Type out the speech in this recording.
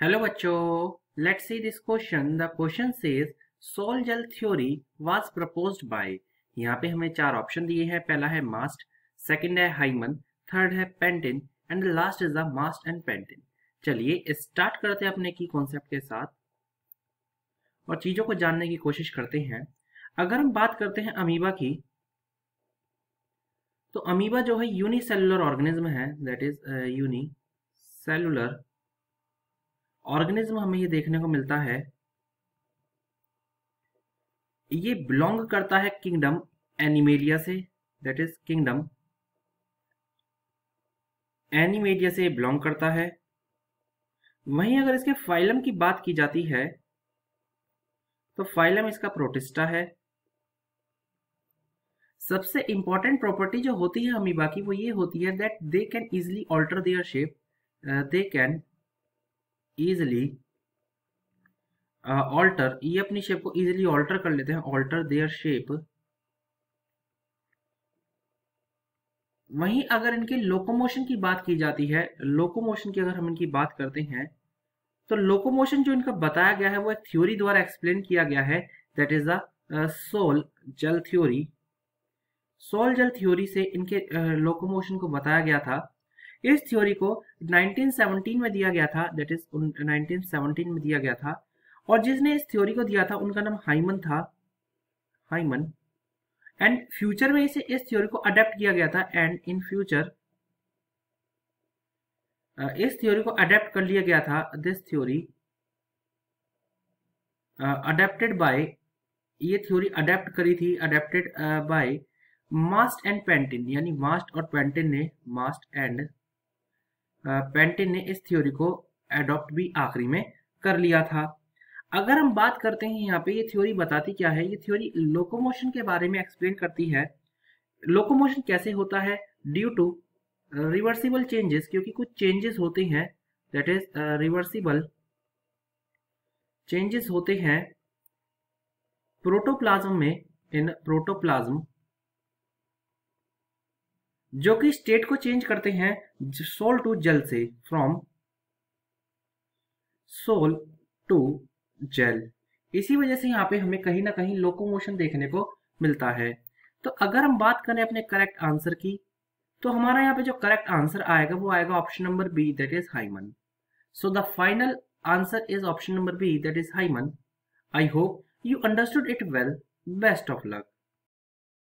Hello बच्चों, let's see this question. The question says sol gel theory was proposed by. यहाँ पे हमें चार ऑप्शन दिए हैं। पहला है मास्ट, सेकंड है हाइमन, थर्ड है Pantin and last is the Mast and Pantin. चलिए स्टार्ट करते हैं अपने की कॉन्सेप्ट के साथ और चीजों को जानने की कोशिश करते हैं। अगर हम बात करते हैं अमीबा की, तो अमीबा जो है यूनिसेलुलर ऑर्गेनिज्म है, दैट इज यूनिसेलुलर ऑर्गेनिज्म। हमें ये देखने को मिलता है, ये बिलोंग करता है किंगडम एनिमेलिया से, दैट इज किंगडम एनिमेलिया से बिलोंग करता है। वहीं अगर इसके फाइलम की बात की जाती है तो फाइलम इसका प्रोटिस्टा है। सबसे इंपॉर्टेंट प्रॉपर्टी जो होती है अमीबा की वो ये होती है that they can easily alter their shape, they can easily alter, ये अपनी शेप को इजिली ऑल्टर कर लेते हैं, ऑल्टर देयर शेप। वहीं अगर इनके लोकोमोशन की बात की जाती है, लोकोमोशन की अगर हम इनकी बात करते हैं तो लोकोमोशन जो इनका बताया गया है वो एक थ्योरी द्वारा एक्सप्लेन किया गया है, that is the soul gel theory. Soul gel theory से इनके लोकोमोशन को बताया गया था। इस थ्योरी को 1917 में दिया गया था, दैट इज 1917 में दिया गया था। और जिसने इस थ्योरी को दिया था उनका नाम हाइमन था, हाइमन। एंड फ्यूचर में इसे इस थ्योरी को अडेप्ट किया गया था एंड इन फ्यूचर इस थ्योरी को अडेप्ट कर लिया गया था। दिस थ्योरी अडेप्टेड बाय, ये थ्योरी अडेप्ट करी थी, adapted by Mast and Pantin, यानी मास्ट और पेंटिन ने, मास्ट एंड पेंटिन ने इस थ्योरी को अडॉप्ट भी आखिरी में कर लिया था। अगर हम बात करते हैं यहाँ पे ये थ्योरी बताती क्या है, ये थ्योरी लोकोमोशन के बारे में एक्सप्लेन करती है। लोकोमोशन कैसे होता है, ड्यू टू रिवर्सिबल चेंजेस, क्योंकि कुछ चेंजेस होते हैं, दैट इज रिवर्सिबल चेंजेस होते हैं प्रोटोप्लाज्म में, इन प्रोटोप्लाज्म, जो कि स्टेट को चेंज करते हैं सोल टू जेल से, फ्रॉम सोल टू जेल। इसी वजह से यहाँ पे हमें कहीं ना कहीं लोकोमोशन देखने को मिलता है। तो अगर हम बात करें अपने करेक्ट आंसर की, तो हमारा यहाँ पे जो करेक्ट आंसर आएगा वो आएगा option number B, that is Hyman. So the final answer is option number B, that is Hyman. I hope you understood it well. Best of luck.